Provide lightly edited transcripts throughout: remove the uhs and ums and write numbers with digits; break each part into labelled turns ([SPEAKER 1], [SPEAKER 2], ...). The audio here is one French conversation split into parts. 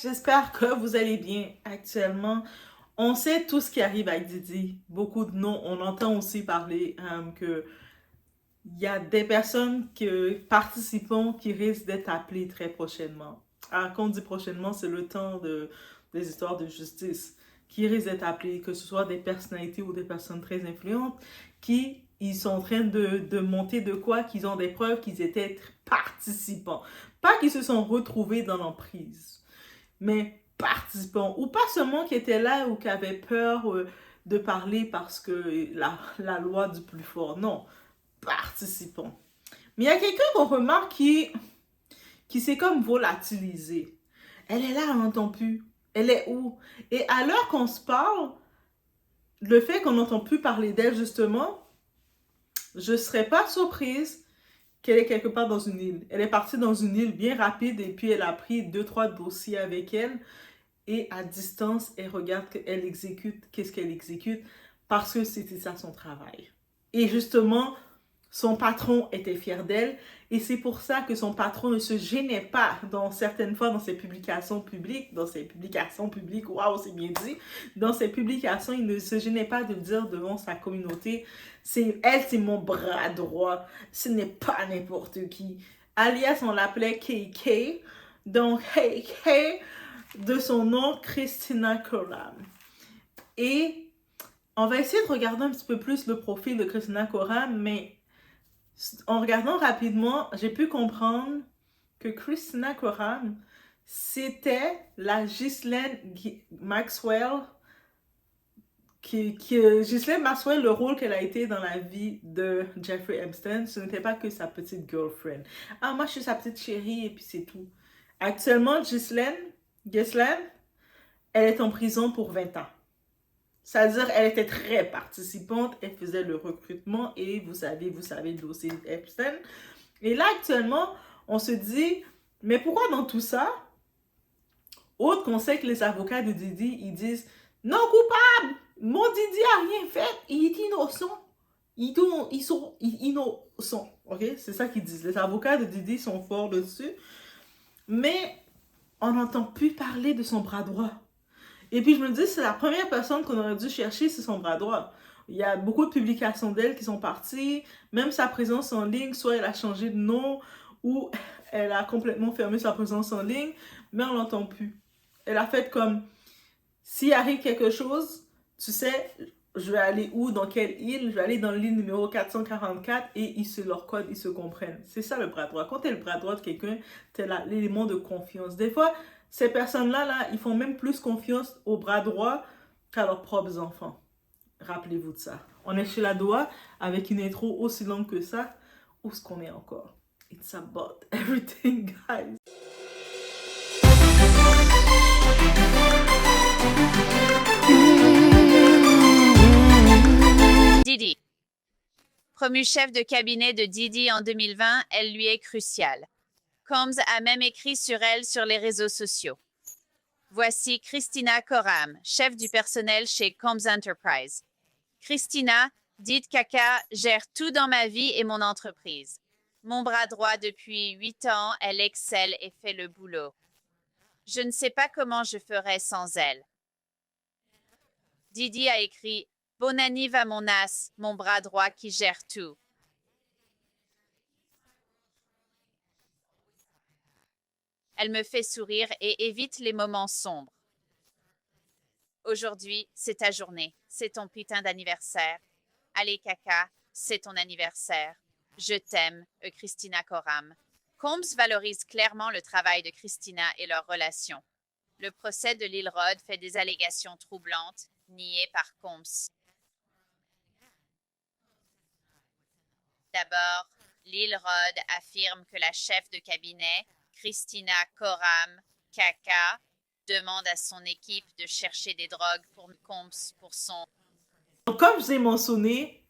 [SPEAKER 1] j'espère que vous allez bien actuellement. On sait tout ce qui arrive avec Didi. Beaucoup de noms. On entend aussi parler que il y a des personnes participants qui risquent d'être appelées très prochainement. Alors, quand on dit prochainement, c'est le temps des histoires de justice qui risquent d'être appelées, que ce soit des personnalités ou des personnes très influentes qui ils sont en train de monter de quoi, qu'ils ont des preuves qu'ils étaient participants. Pas qu'ils se sont retrouvés dans l'emprise, mais participants. Ou pas seulement qui étaient là ou qui avaient peur de parler parce que la loi du plus fort. Non, participants. Mais il y a quelqu'un qu'on remarque qui s'est comme volatilisé. Elle est là, elle n'entend plus. Elle est où? Et à l'heure qu'on se parle, le fait qu'on n'entend plus parler d'elle, justement, je ne serais pas surprise qu'elle est quelque part dans une île. Elle est partie dans une île bien rapide et puis elle a pris 2-3 dossiers avec elle et à distance, elle regarde qu'elle exécute, qu'est-ce qu'elle exécute parce que c'était ça son travail. Et justement, son patron était fier d'elle et c'est pour ça que son patron ne se gênait pas certaines fois dans ses publications publiques, waouh, c'est bien dit, dans ses publications, il ne se gênait pas de dire devant sa communauté, c'est mon bras droit, ce n'est pas n'importe qui. Alias, on l'appelait KK, donc KK, de son nom, Christina Koram. Et on va essayer de regarder un petit peu plus le profil de Christina Koram, mais en regardant rapidement, j'ai pu comprendre que Christina Koram, c'était la Ghislaine Maxwell, Ghislaine Maxwell, le rôle qu'elle a été dans la vie de Jeffrey Epstein, ce n'était pas que sa petite girlfriend. Ah, moi, je suis sa petite chérie et puis c'est tout. Actuellement, Ghislaine, elle est en prison pour 20 ans. C'est-à-dire, elle était très participante, elle faisait le recrutement et vous savez le dossier Epstein. Et là, actuellement, on se dit, mais pourquoi dans tout ça, autre qu'on sait que les avocats de Didi, ils disent, non coupable, mon Didi a rien fait, il est innocent. Ils sont innocents, ok? C'est ça qu'ils disent. Les avocats de Didi sont forts dessus. Mais on n'entend plus parler de son bras droit. Et puis je me dis, c'est la première personne qu'on aurait dû chercher, c'est son bras droit. Il y a beaucoup de publications d'elle qui sont parties, même sa présence en ligne, soit elle a changé de nom, ou elle a complètement fermé sa présence en ligne, mais on l'entend plus. Elle a fait comme, s'il arrive quelque chose, tu sais, je vais aller où, dans quelle île, je vais aller dans l'île numéro 444 et ils se leur codent, ils se comprennent. C'est ça le bras droit. Quand tu es le bras droit de quelqu'un, tu es l'élément de confiance. Des fois, ces personnes-là, ils font même plus confiance au bras droit qu'à leurs propres enfants. Rappelez-vous de ça. On est chez la Doha avec une intro aussi longue que ça. Où est-ce qu'on est encore? It's about everything, guys.
[SPEAKER 2] Didi. Promue chef de cabinet de Didi en 2020, elle lui est cruciale. Combs a même écrit sur elle sur les réseaux sociaux. Voici Christina Koram, chef du personnel chez Combs Enterprise. Christina, dite Kaka, gère tout dans ma vie et mon entreprise. Mon bras droit depuis 8 ans, elle excelle et fait le boulot. Je ne sais pas comment je ferais sans elle. Didi a écrit « Bon anniv à mon as, mon bras droit qui gère tout ». Elle me fait sourire et évite les moments sombres. Aujourd'hui, c'est ta journée, c'est ton putain d'anniversaire. Allez, Kaka, c'est ton anniversaire. Je t'aime, Christina Koram. Combs valorise clairement le travail de Christina et leur relation. Le procès de Lil Rod fait des allégations troublantes, niées par Combs. D'abord, Lil Rod affirme que la chef de cabinet, Christina Koram, Kaka, demande à son équipe de chercher des drogues pour Combs pour son...
[SPEAKER 1] Donc, comme je vous ai mentionné,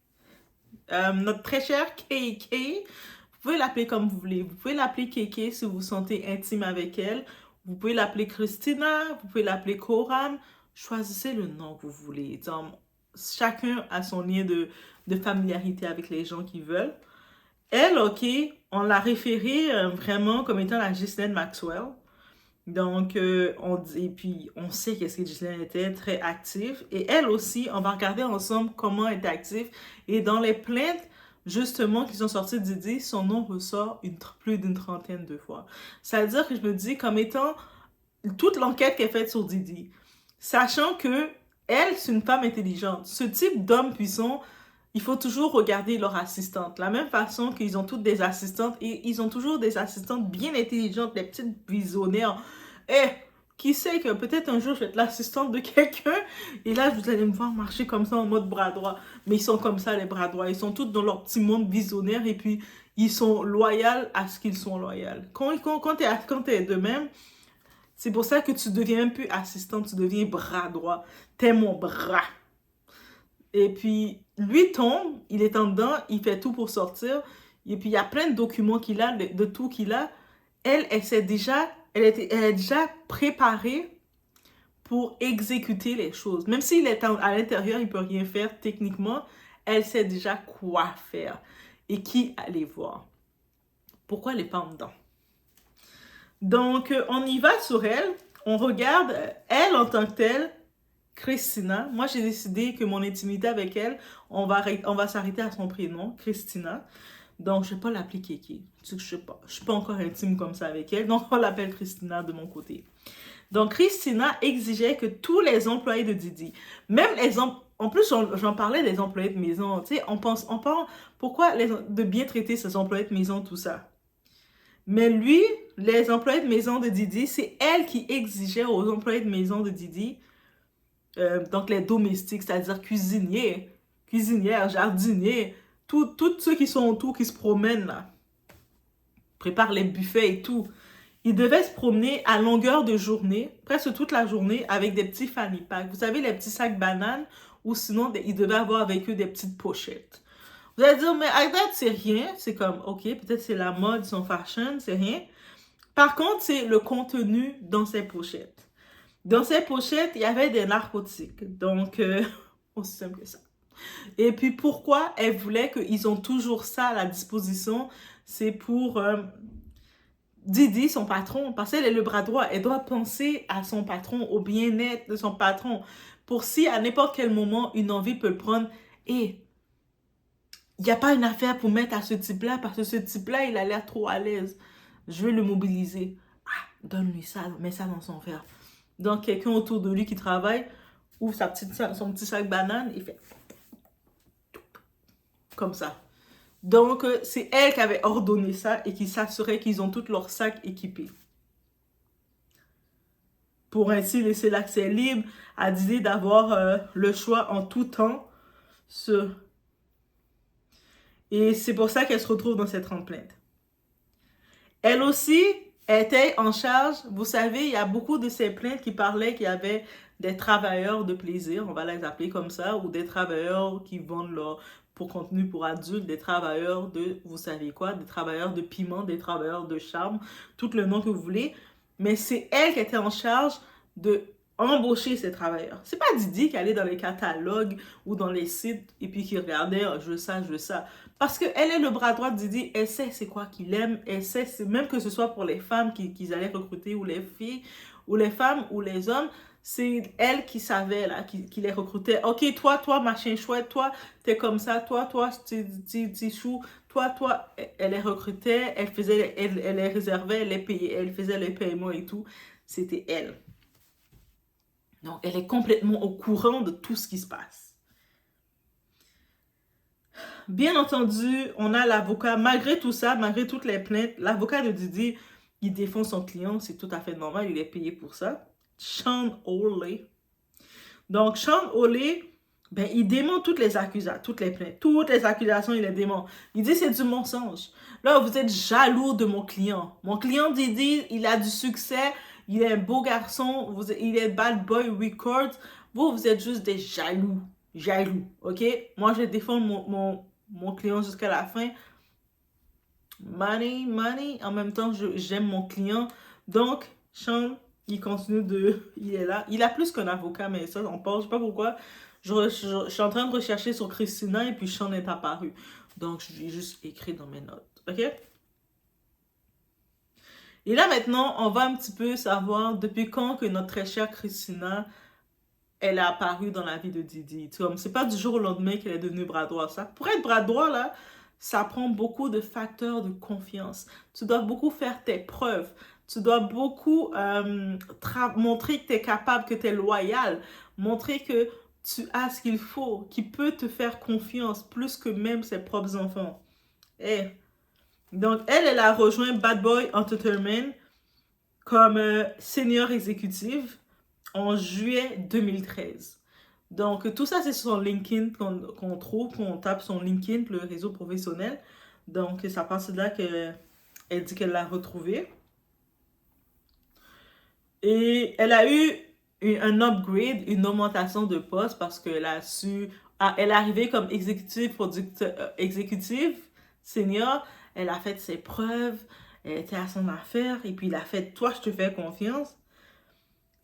[SPEAKER 1] notre très cher KK, vous pouvez l'appeler comme vous voulez. Vous pouvez l'appeler KK si vous vous sentez intime avec elle. Vous pouvez l'appeler Christina, vous pouvez l'appeler Koram. Choisissez le nom que vous voulez. Donc, chacun a son lien de familiarité avec les gens qui veulent. Elle, ok, on l'a référée vraiment comme étant la Ghislaine Maxwell. Donc, et puis, on sait qu'est-ce que Ghislaine était très active. Et elle aussi, on va regarder ensemble comment elle est active. Et dans les plaintes, justement, qui sont sorties de Didi, son nom ressort plus d'une trentaine de fois. C'est-à-dire que je me dis, comme étant toute l'enquête qu'elle fait sur Didi, sachant que elle, c'est une femme intelligente. Ce type d'homme puissant, il faut toujours regarder leur assistante. De la même façon qu'ils ont toutes des assistantes, et ils ont toujours des assistantes bien intelligentes, des petites visionnaires. Eh, qui sait que peut-être un jour je vais être l'assistante de quelqu'un et là vous allez me voir marcher comme ça en mode bras droit. Mais ils sont comme ça les bras droits. Ils sont tous dans leur petit monde visionnaire et puis ils sont loyaux à ce qu'ils sont loyaux. Quand t'es de même, c'est pour ça que tu deviens même plus assistante, tu deviens bras droit. T'es mon bras. Et puis, lui tombe, il est en dedans, il fait tout pour sortir. Et puis, il y a plein de documents qu'il a, de tout qu'il a. Elle est déjà préparée pour exécuter les choses. Même s'il est à l'intérieur, il ne peut rien faire techniquement. Elle sait déjà quoi faire et qui aller voir. Pourquoi elle n'est pas en dedans? Donc, on y va sur elle. On regarde elle en tant que telle. Christina. Moi, j'ai décidé que mon intimité avec elle, on va s'arrêter à son prénom, Christina. Donc, je ne vais pas l'appeler Kiki. Je ne suis pas encore intime comme ça avec elle. Donc, on l'appelle Christina de mon côté. Donc, Christina exigeait que tous les employés de Didi, même en plus, j'en parlais des employés de maison. Tu sais, on parle, pourquoi de bien traiter ses employés de maison, tout ça. Mais lui, les employés de maison de Didi, c'est elle qui exigeait aux employés de maison de Didi, donc les domestiques, c'est-à-dire cuisinières, jardiniers, tous ceux qui sont autour, qui se promènent là, préparent les buffets et tout. Ils devaient se promener à longueur de journée, presque toute la journée, avec des petits fanny packs. Vous savez, les petits sacs bananes, ou sinon, ils devaient avoir avec eux des petites pochettes. Vous allez dire, mais I bet c'est rien. C'est comme, ok, peut-être c'est la mode, son fashion, c'est rien. Par contre, c'est le contenu dans ces pochettes. Dans ces pochettes, il y avait des narcotiques. Donc, aussi simple que ça. Et puis, pourquoi elle voulait qu'ils ont toujours ça à la disposition? C'est pour Didi, son patron, parce qu'elle est le bras droit. Elle doit penser à son patron, au bien-être de son patron. Pour si, à n'importe quel moment, une envie peut le prendre. Et il n'y a pas une affaire pour mettre à ce type-là, parce que ce type-là, il a l'air trop à l'aise. Je vais le mobiliser. Ah, donne-lui ça, mets ça dans son verre. Donc, quelqu'un autour de lui qui travaille ouvre son petit sac banane et fait comme ça. Donc, c'est elle qui avait ordonné ça et qui s'assurait qu'ils ont tous leurs sacs équipés. Pour ainsi laisser l'accès libre à Didi d'avoir le choix en tout temps. Et c'est pour ça qu'elle se retrouve dans cette plainte. Elle aussi était en charge, vous savez, il y a beaucoup de ces plaintes qui parlaient qu'il y avait des travailleurs de plaisir, on va les appeler comme ça, ou des travailleurs qui vendent pour contenu pour adultes, des travailleurs de, vous savez quoi, des travailleurs de piment, des travailleurs de charme, tout le nom que vous voulez. Mais c'est elle qui était en charge de embaucher ces travailleurs. C'est pas Didi qui allait dans les catalogues ou dans les sites et puis qui regardait, oh, je veux ça, je veux ça. Parce qu'elle est le bras droit de Didi, elle sait c'est quoi qu'il aime, elle sait, même que ce soit pour les femmes qu'ils allaient recruter, ou les filles, ou les femmes, ou les hommes, c'est elle qui savait, là, qui les recrutait. Ok, toi, machin chouette, toi, t'es comme ça, toi, t'es chou, toi, elle les recrutait, elle les réservait, elle les payait, elle faisait les paiements et tout. C'était elle. Donc, elle est complètement au courant de tout ce qui se passe. Bien entendu, on a l'avocat, malgré tout ça, malgré toutes les plaintes, l'avocat de Didi, il défend son client, c'est tout à fait normal, il est payé pour ça. Sean Orley. Donc, Sean Orley, ben, il dément toutes les accusations, toutes les plaintes, toutes les accusations, il les dément. Il dit c'est du mensonge. Là, vous êtes jaloux de mon client. Mon client Didi, il a du succès, il est un beau garçon, il est Bad Boy Records. Vous êtes juste des jaloux. Jaloux, ok? Moi, je défends mon client jusqu'à la fin. Money. En même temps, j'aime mon client. Donc, Sean, il continue il est là. Il a plus qu'un avocat, mais ça, on parle. Je sais pas pourquoi. Je suis en train de rechercher sur Christina et puis Sean est apparu. Donc, je vais juste écrire dans mes notes. OK? Et là, maintenant, on va un petit peu savoir depuis quand que notre très chère Christina, elle a apparu dans la vie de Didi. Tu vois, c'est pas du jour au lendemain qu'elle est devenue bras droit. Ça, pour être bras droit, là, ça prend beaucoup de facteurs de confiance. Tu dois beaucoup faire tes preuves. Tu dois beaucoup montrer que tu es capable, que tu es loyal. Montrer que tu as ce qu'il faut, qui peut te faire confiance plus que même ses propres enfants. Eh. Donc, elle a rejoint Bad Boy Entertainment comme senior exécutive en juillet 2013. Donc, tout ça, c'est sur son LinkedIn qu'on trouve, qu'on tape son LinkedIn, le réseau professionnel. Donc, ça passe de là qu'elle dit qu'elle l'a retrouvé. Et elle a eu un upgrade, une augmentation de poste parce qu'elle a su... Elle est arrivée comme exécutive senior. Elle a fait ses preuves. Elle était à son affaire. Et puis, il a fait « Toi, je te fais confiance ».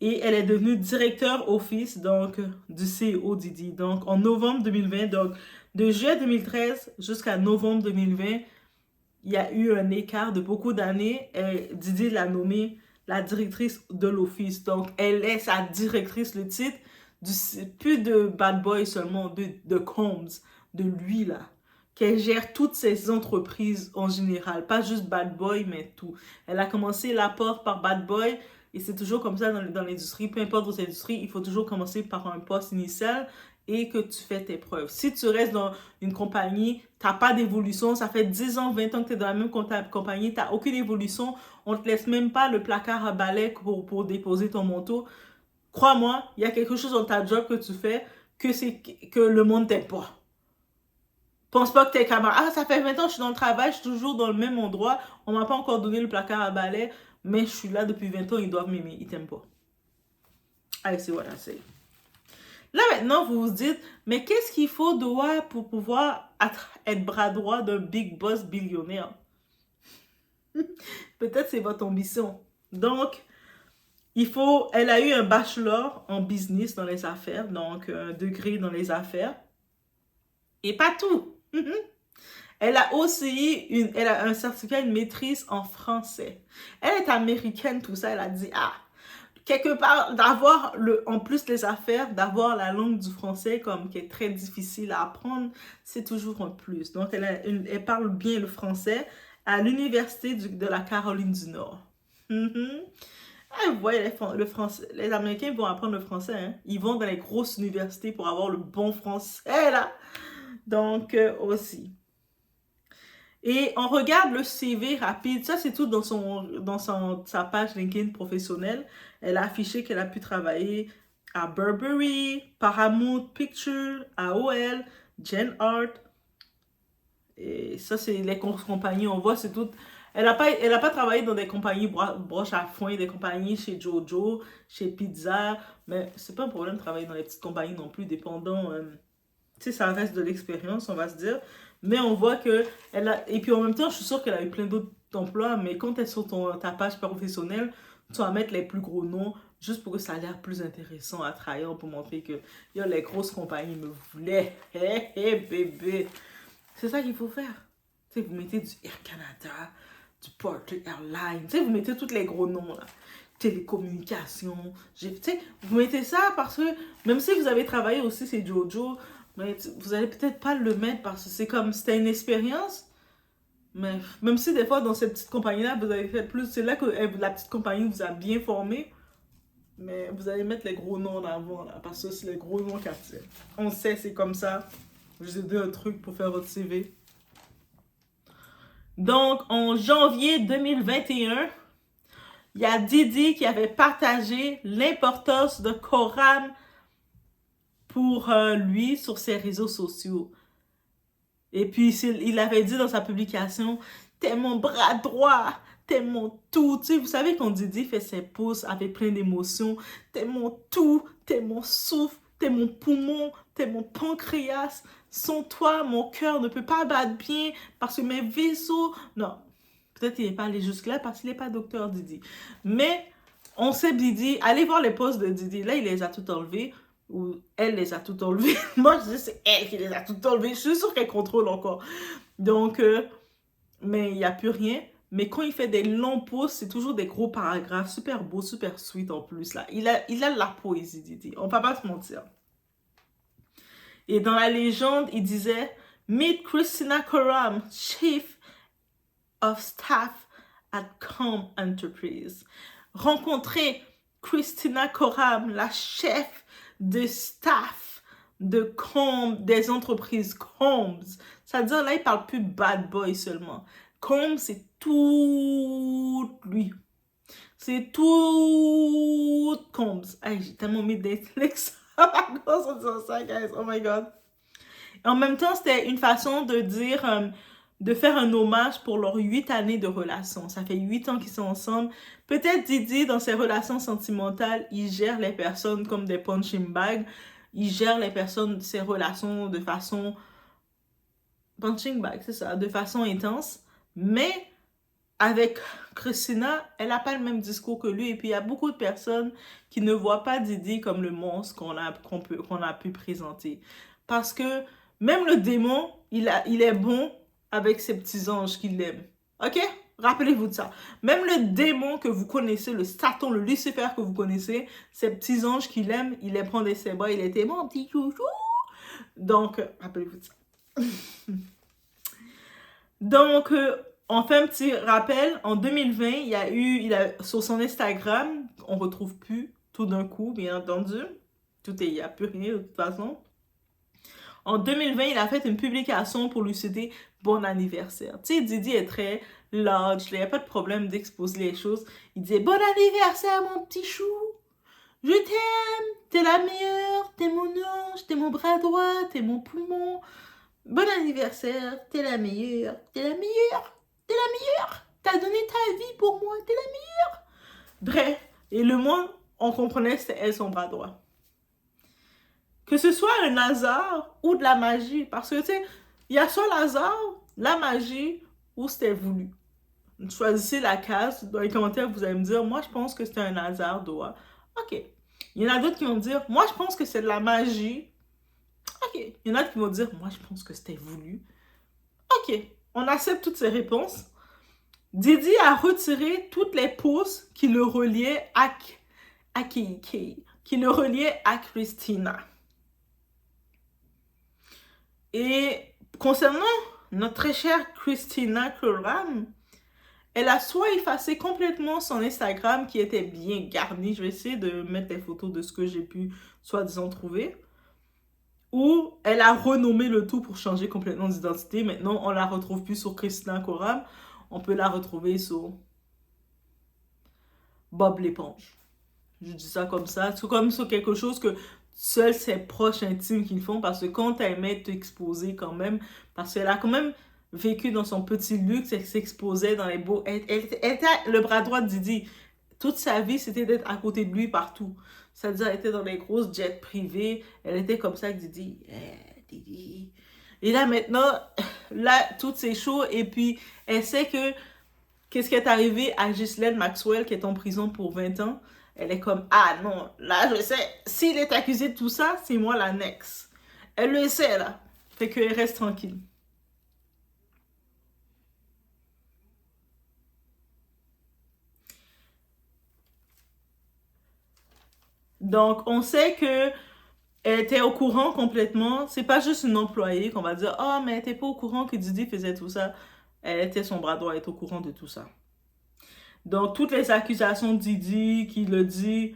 [SPEAKER 1] Et elle est devenue directeur office donc, du CEO Didi. Donc, en novembre 2020, donc de juillet 2013 jusqu'à novembre 2020, il y a eu un écart de beaucoup d'années. Didi l'a nommée la directrice de l'office. Donc, elle est sa directrice, le titre, plus de Bad Boy seulement, de Combs, de lui là, qu'elle gère toutes ses entreprises en général. Pas juste Bad Boy, mais tout. Elle a commencé la porte par Bad Boy. Et c'est toujours comme ça dans l'industrie, peu importe vos industries, il faut toujours commencer par un poste initial et que tu fais tes preuves. Si tu restes dans une compagnie, tu n'as pas d'évolution, ça fait 10 ans, 20 ans que tu es dans la même compagnie, tu n'as aucune évolution, on ne te laisse même pas le placard à balai pour déposer ton manteau. Crois-moi, il y a quelque chose dans ta job que tu fais que le monde ne t'aime pas. Pense pas que t'es camarade. Ah, ça fait 20 ans que je suis dans le travail, je suis toujours dans le même endroit, on m'a pas encore donné le placard à balai, mais je suis là depuis 20 ans, ils doivent m'aimer, ils t'aiment pas. I see what I say. Là maintenant, vous vous dites, mais qu'est-ce qu'il faut pour pouvoir être bras droit d'un big boss billionnaire? Peut-être c'est votre ambition. Donc, elle a eu un bachelor en business dans les affaires, donc un degré dans les affaires. Et pas tout. Elle a aussi elle a un certificat, une maîtrise en français. Elle est américaine, tout ça. Elle a dit, quelque part, en plus des affaires, d'avoir la langue du français comme qui est très difficile à apprendre, c'est toujours un plus. Donc, elle parle bien le français à l'université de la Caroline du Nord. Vous voyez, les Américains vont apprendre le français. Hein? Ils vont dans les grosses universités pour avoir le bon français, là. Donc, aussi. Et on regarde le CV rapide. Ça, c'est tout dans sa page LinkedIn professionnelle. Elle a affiché qu'elle a pu travailler à Burberry, Paramount Pictures, AOL, Gen Art. Et ça, c'est les compagnies. On voit, c'est tout. Elle n'a pas travaillé dans des compagnies broche à foin, des compagnies chez Jojo, chez Pizza. Mais c'est pas un problème de travailler dans les petites compagnies non plus, dépendant. Tu sais, ça reste de l'expérience, on va se dire. Mais on voit que et puis en même temps, je suis sûre qu'elle a eu plein d'autres emplois, mais quand elle est sur ta page professionnelle, tu vas mettre les plus gros noms, juste pour que ça a l'air plus intéressant, attrayant, pour montrer que les grosses compagnies me voulaient. Hé, hé, bébé. C'est ça qu'il faut faire. Tu sais, vous mettez du Air Canada, du Porter Airlines, tu sais, vous mettez tous les gros noms, là. Télécommunications. Tu sais, vous mettez ça parce que, même si vous avez travaillé aussi chez Jojo, mais vous allez peut-être pas le mettre parce que c'était une expérience. Mais même si des fois dans cette petite compagnie-là, vous avez fait plus, c'est là que la petite compagnie vous a bien formé. Mais vous allez mettre les gros noms en avant, là, parce que c'est les gros noms qui attirent. On sait, c'est comme ça. Je vous ai donné un truc pour faire votre CV. Donc, en janvier 2021, il y a Didi qui avait partagé l'importance de Coram pour lui sur ses réseaux sociaux. Et puis, il avait dit dans sa publication, « T'es mon bras droit, t'es mon tout. » Tu sais, vous savez quand Didi fait ses pouces avec plein d'émotions, « T'es mon tout, t'es mon souffle, t'es mon poumon, t'es mon pancréas. Sans toi, mon cœur ne peut pas battre bien parce que mes vaisseaux... » Non, peut-être qu'il n'est pas allé jusque-là parce qu'il n'est pas docteur Didi. Mais on sait Didi, allez voir les posts de Didi. Là, il les a tout enlevés. Ou elle les a toutes enlevées. Moi, je dis c'est elle qui les a toutes enlevées. Je suis sûre qu'elle contrôle encore. Donc, mais il n'y a plus rien. mais quand il fait des longs posts, c'est toujours des gros paragraphes, super beaux, super sweet en plus, là. Il a de la poésie, Didi. On va pas se mentir. Et dans la légende, il disait « Meet Christina Koram, Chief of Staff at Calm Enterprise. » Rencontrer Christina Koram, la chef de staff de Combs, des entreprises Combs. C'est-à-dire, là, il parle plus bad boy seulement. Combs, c'est tout lui. C'est tout Combs. Hey, j'ai tellement mis des flex à cause de ça, guys. Oh my God. En même temps, c'était une façon de dire, de faire un hommage pour leurs 8 années de relation. Ça fait 8 ans qu'ils sont ensemble. Peut-être Didi, dans ses relations sentimentales, il gère les personnes comme des punching bags. Il gère les personnes, ses relations de façon... punching bag, c'est ça, de façon intense. Mais avec Christina, elle n'a pas le même discours que lui. Et puis, il y a beaucoup de personnes qui ne voient pas Didi comme le monstre qu'on a pu présenter. Parce que même le démon, il est bon avec ses petits anges qu'il aime. OK? Rappelez-vous de ça. Même le démon que vous connaissez, le Satan, le Lucifer que vous connaissez, ces petits anges qu'il aime, il les prend de ses bras, il était mon petit chouchou. Donc, rappelez-vous de ça. Donc, on fait un petit rappel. En 2020, sur son Instagram, on ne retrouve plus tout d'un coup, bien entendu. Il n'y a plus rien de toute façon. En 2020, il a fait une publication pour lui souhaiter bon anniversaire. Tu sais, Didi est très large, il n'y a pas de problème d'exposer les choses. Il disait bon anniversaire, mon petit chou. Je t'aime, t'es la meilleure, t'es mon ange, t'es mon bras droit, t'es mon poumon. Bon anniversaire, t'es la meilleure, t'es la meilleure, t'es la meilleure. T'as donné ta vie pour moi, t'es la meilleure. Bref, et le moins on comprenait, c'était elle son bras droit. Que ce soit un hasard ou de la magie. Parce que, tu sais, il y a soit l'hasard, la magie, ou c'était voulu. Choisissez la case. Dans les commentaires, vous allez me dire, moi, je pense que c'était un hasard, Doa. OK. Il y en a d'autres qui vont me dire, moi, je pense que c'est de la magie. OK. Il y en a d'autres qui vont dire, moi, je pense que c'était voulu. OK. On accepte toutes ces réponses. Didi a retiré toutes les posts qui le reliaient à qui le reliaient à Christina. Et concernant notre très chère Christina Koram, elle a soit effacé complètement son Instagram qui était bien garni. Je vais essayer de mettre des photos de ce que j'ai pu soi-disant trouver. Ou elle a renommé le tout pour changer complètement d'identité. Maintenant, on la retrouve plus sur Christina Koram. On peut la retrouver sur Bob l'éponge. Je dis ça comme ça. C'est comme sur quelque chose que seuls ses proches intimes qui le font, parce que quand elle aimait t'exposer quand même, parce qu'elle a quand même vécu dans son petit luxe, elle s'exposait dans les beaux... Elle était le bras droit de Didi. Toute sa vie, c'était d'être à côté de lui partout. C'est-à-dire, elle était dans les grosses jets privés, elle était comme ça avec Didi. Didi. Et là, maintenant, là, toutes ces shows, et puis elle sait que qu'est-ce qui est arrivé à Ghislaine Maxwell qui est en prison pour 20 ans. Elle est comme, ah non, là je sais, s'il est accusé de tout ça, c'est moi l'annexe. Elle le sait là. Fait qu'elle reste tranquille. Donc, on sait que elle était au courant complètement. C'est pas juste une employée qu'on va dire, oh, mais elle était pas au courant que Didi faisait tout ça. Elle était son bras droit, elle est au courant de tout ça. Donc, toutes les accusations de Didi, qui le dit,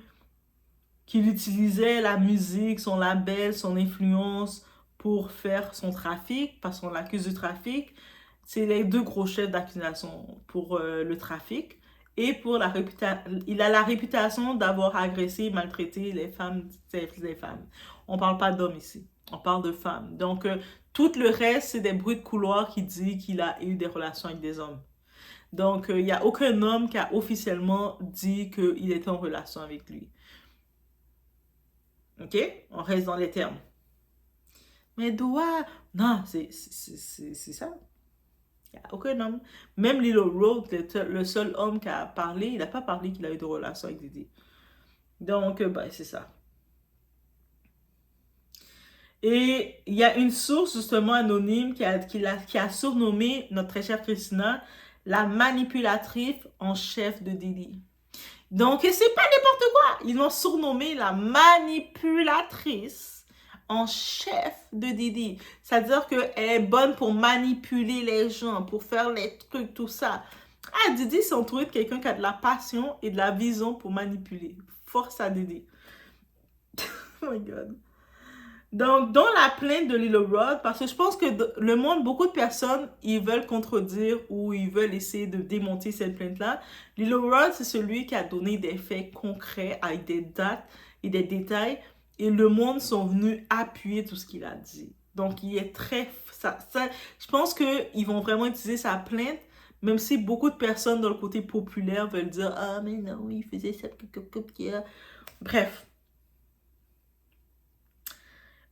[SPEAKER 1] qu'il utilisait la musique, son label, son influence pour faire son trafic, parce qu'on l'accuse du trafic. C'est les deux gros chefs d'accusation pour le trafic. Et pour la réputation, il a la réputation d'avoir agressé et maltraité les femmes, les femmes. On parle pas d'hommes ici, on parle de femmes. Donc, tout le reste, c'est des bruits de couloir qui disent qu'il a eu des relations avec des hommes. Donc, il n'y a aucun homme qui a officiellement dit qu'il était en relation avec lui. OK? On reste dans les termes. Mais doigt... Non, c'est ça. Il n'y a aucun homme. Même Lilo Road, le seul homme qui a parlé, il n'a pas parlé qu'il a eu de relation avec Didi. Donc, ben, c'est ça. Et il y a une source justement anonyme qui a surnommé notre très chère Christina la manipulatrice en chef de Diddy. Donc, c'est pas n'importe quoi. Ils l'ont surnommée la manipulatrice en chef de Diddy. C'est-à-dire qu'elle est bonne pour manipuler les gens, pour faire les trucs, tout ça. Ah, Diddy s'est entouré de quelqu'un qui a de la passion et de la vision pour manipuler. Force à Diddy. Oh my God. Donc, dans la plainte de Lil Rod, parce que je pense que le monde, beaucoup de personnes, ils veulent contredire ou ils veulent essayer de démonter cette plainte-là. Lil Rod, c'est celui qui a donné des faits concrets avec des dates et des détails. Et le monde sont venus appuyer tout ce qu'il a dit. Donc, il est très... je pense qu'ils vont vraiment utiliser sa plainte, même si beaucoup de personnes dans le côté populaire veulent dire « Ah, mais non, il faisait ça... » Bref.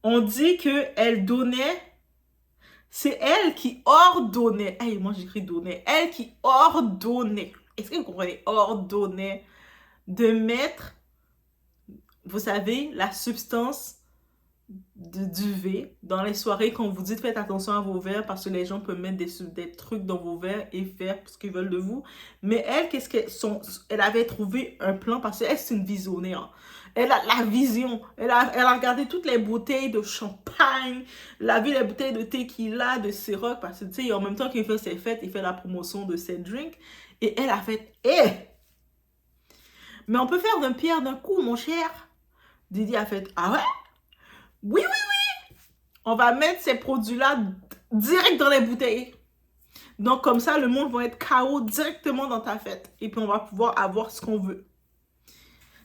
[SPEAKER 1] On dit qu'elle donnait... C'est elle qui ordonnait... Hey, moi, j'écris « donnait ». Elle qui ordonnait. Est-ce que vous comprenez? Ordonnait de mettre... Vous savez, la substance du V dans les soirées quand vous dites faites attention à vos verres parce que les gens peuvent mettre des trucs dans vos verres et faire ce qu'ils veulent de vous. Mais elle, elle avait trouvé un plan parce qu'elle, c'est une visionnaire. Elle a la vision. Elle a regardé toutes les bouteilles de champagne. Elle a vu les bouteilles de tequila, de Ciroc. Parce que, tu sais, en même temps qu'il fait ses fêtes, il fait la promotion de ses drinks. Et elle a fait, mais on peut faire d'un pierre d'un coup, mon cher. Diddy a fait, ah ouais? Oui, oui, oui! On va mettre ces produits-là direct dans les bouteilles. Donc, comme ça, le monde va être KO directement dans ta fête. Et puis, on va pouvoir avoir ce qu'on veut.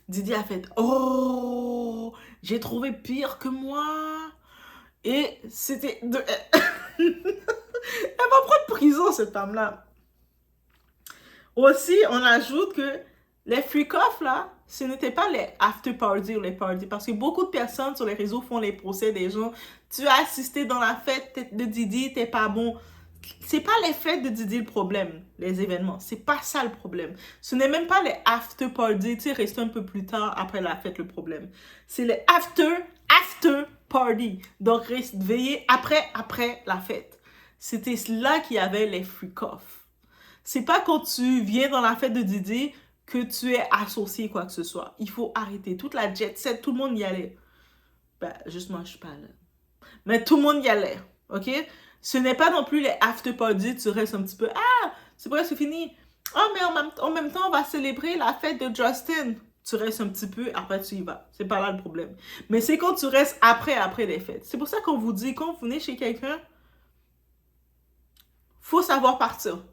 [SPEAKER 1] Diddy a fait, oh, j'ai trouvé pire que moi. Et c'était... Elle va prendre prison, cette femme-là. Aussi, on ajoute que les freak-off, là, ce n'était pas les after-party ou les parties. Parce que beaucoup de personnes sur les réseaux font les procès des gens. Tu as assisté dans la fête de Diddy, t'es pas bon. C'est pas les fêtes de Diddy le problème, les événements. C'est pas ça le problème. Ce n'est même pas les after-party, tu sais, rester un peu plus tard après la fête le problème. C'est les after-party. Donc, veiller après la fête. C'était là qu'il y avait les freak-off. C'est pas quand tu viens dans la fête de Diddy que tu es associé quoi que ce soit. Il faut arrêter. Toute la jet set, tout le monde y allait. Ben, juste moi, je suis pas là. Mais tout le monde y allait. OK? Ce n'est pas non plus les after party, tu restes un petit peu. Ah, c'est presque fini. Ah, mais en même temps, on va célébrer la fête de Justin. Tu restes un petit peu, après tu y vas. C'est pas là le problème. Mais c'est quand tu restes après les fêtes. C'est pour ça qu'on vous dit, quand vous venez chez quelqu'un, faut savoir partir.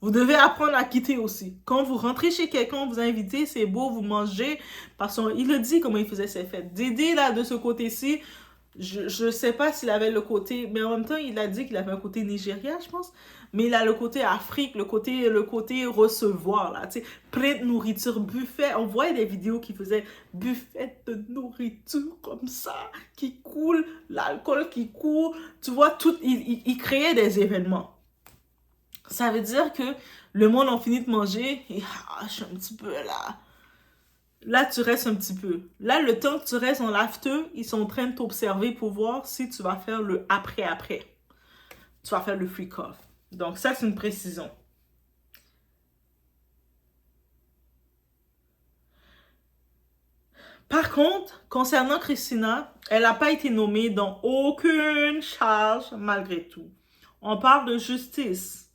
[SPEAKER 1] Vous devez apprendre à quitter aussi. Quand vous rentrez chez quelqu'un, vous invitez, c'est beau, vous mangez. Parce qu'il a dit comment il faisait ses fêtes. Diddy, là, de ce côté-ci, je ne sais pas s'il avait le côté... Mais en même temps, il a dit qu'il avait un côté Nigeria, je pense. Mais il a le côté Afrique, le côté recevoir, là. Tu sais, plein de nourriture, buffet. On voyait des vidéos qui faisaient buffet de nourriture comme ça, qui coule, l'alcool qui coule. Tu vois, tout, il créait des événements. Ça veut dire que le monde a fini de manger et je suis un petit peu là. Là, tu restes un petit peu. Là, le temps que tu restes en l'after, ils sont en train de t'observer pour voir si tu vas faire le après-après. Tu vas faire le freak-off. Donc, ça, c'est une précision. Par contre, concernant Christina, elle n'a pas été nommée dans aucune charge malgré tout. On parle de justice.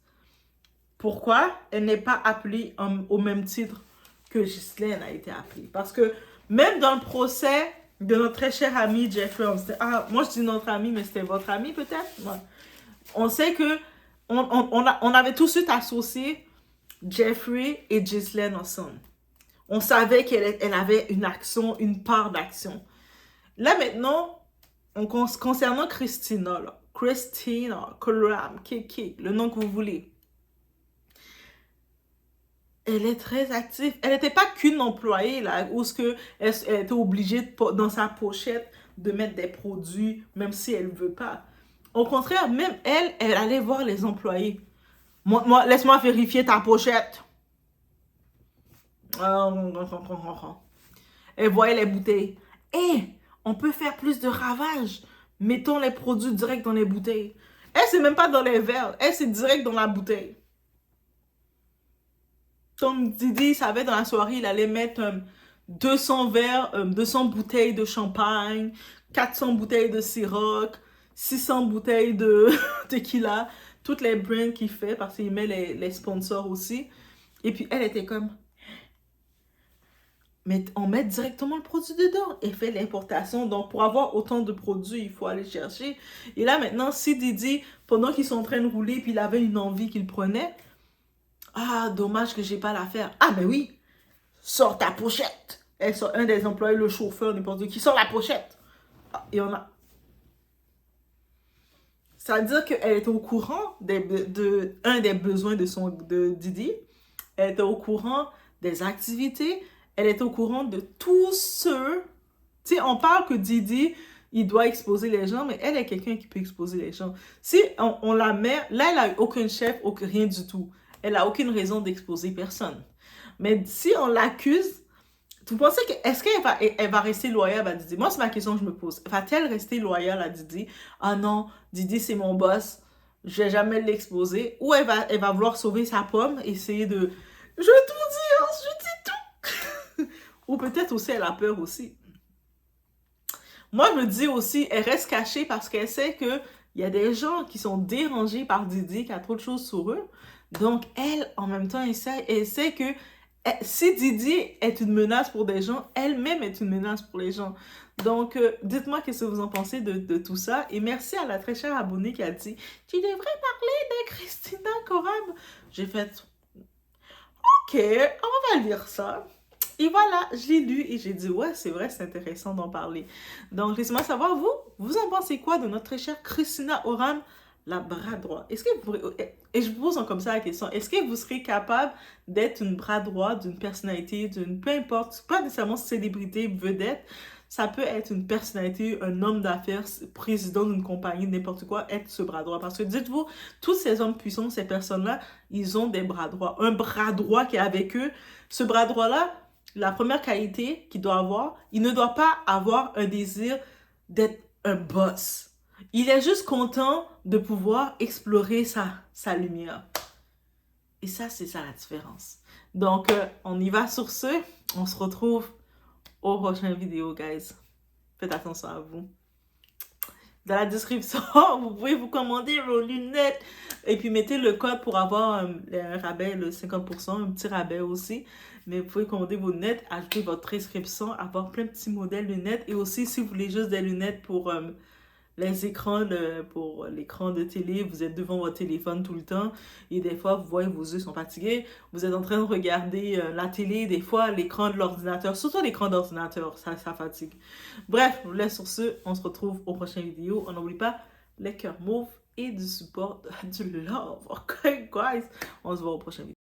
[SPEAKER 1] Pourquoi elle n'est pas appelée au même titre que Ghislaine a été appelée? Parce que même dans le procès de notre très cher ami Jeffrey, moi je dis notre ami, mais c'était votre ami peut-être? Ouais. On sait que on avait tout de suite associé Jeffrey et Ghislaine ensemble. On savait qu'elle avait une action, une part d'action. Là maintenant, concernant Christina, là, Christina, Coram, Kiki, le nom que vous voulez, elle est très active. Elle n'était pas qu'une employée, là, où elle était obligée, dans sa pochette, de mettre des produits, même si elle ne veut pas. Au contraire, même elle allait voir les employés. Moi, laisse-moi vérifier ta pochette. Elle voyait les bouteilles. On peut faire plus de ravages. Mettons les produits direct dans les bouteilles. Elle, c'est même pas dans les verres. Elle, c'est direct dans la bouteille. Donc, Didi savait dans la soirée, il allait mettre 200 verres, 200 bouteilles de champagne, 400 bouteilles de Ciroc, 600 bouteilles de tequila, toutes les brands qu'il fait parce qu'il met les sponsors aussi. Et puis, elle était comme, mais on met directement le produit dedans et fait l'importation. Donc, pour avoir autant de produits, il faut aller chercher. Et là, maintenant, si Didi, pendant qu'ils sont en train de rouler, puis il avait une envie qu'il prenait, ah, dommage que j'ai pas l'affaire. Ah, ben oui, sors ta pochette. Elle sort, un des employés, le chauffeur, n'importe qui, sort la pochette. Ah, et on a... Ça veut dire qu'elle était au courant un des besoins de Didi. Elle était au courant des activités. Elle était au courant de tout ce... Tu sais, on parle que Didi, il doit exposer les gens, mais elle est quelqu'un qui peut exposer les gens. Si on la met... Là, elle n'a aucun chef, rien du tout. Elle n'a aucune raison d'exposer personne. Mais si on l'accuse, vous pensez que est-ce qu'elle va rester loyale à Didi? Moi, c'est ma question que je me pose. Va-t-elle rester loyale à Didi? Ah non, Didi, c'est mon boss. Je vais jamais l'exposer. Ou elle va vouloir sauver sa pomme, essayer de... Je vais tout dire, je dis tout. Ou peut-être aussi, elle a peur aussi. Moi, je me dis aussi, elle reste cachée parce qu'elle sait qu'il y a des gens qui sont dérangés par Didi, qui a trop de choses sur eux. Donc, elle, en même temps, elle sait que si Didi est une menace pour des gens, elle-même est une menace pour les gens. Donc, dites-moi qu'est-ce que vous en pensez de tout ça. Et merci à la très chère abonnée qui a dit « Tu devrais parler de Christina Koram. » J'ai fait « Ok, on va lire ça. » Et voilà, je l'ai lu et j'ai dit « Ouais, c'est vrai, c'est intéressant d'en parler. » Donc, laissez-moi savoir, vous en pensez quoi de notre très chère Christina Oram, la bras droit? Est-ce que vous... Et je vous pose comme ça la question, est-ce que vous serez capable d'être une bras droit d'une personnalité, d'une... Peu importe, pas nécessairement célébrité, vedette, ça peut être une personnalité, un homme d'affaires, président d'une compagnie, n'importe quoi, être ce bras droit. Parce que dites-vous, tous ces hommes puissants, ces personnes-là, ils ont des bras droits. Un bras droit qui est avec eux, ce bras droit-là, la première qualité qu'il doit avoir, il ne doit pas avoir un désir d'être un boss. Il est juste content de pouvoir explorer sa lumière. Et ça, c'est ça la différence. Donc, on y va sur ce. On se retrouve au prochain vidéo, guys. Faites attention à vous. Dans la description, vous pouvez vous commander vos lunettes. Et puis, mettez le code pour avoir un rabais, le 50%, un petit rabais aussi. Mais vous pouvez commander vos lunettes, ajouter votre inscription, avoir plein de petits modèles de lunettes. Et aussi, si vous voulez juste des lunettes pour les écrans, pour l'écran de télé, vous êtes devant votre téléphone tout le temps. Et des fois, vous voyez, vos yeux sont fatigués. Vous êtes en train de regarder la télé. Des fois, l'écran de l'ordinateur, surtout l'écran d'ordinateur, ça fatigue. Bref, je vous laisse sur ce. On se retrouve au prochain vidéo. On n'oublie pas les cœurs mauves et du support, du love. Ok, guys? On se voit au prochain vidéo.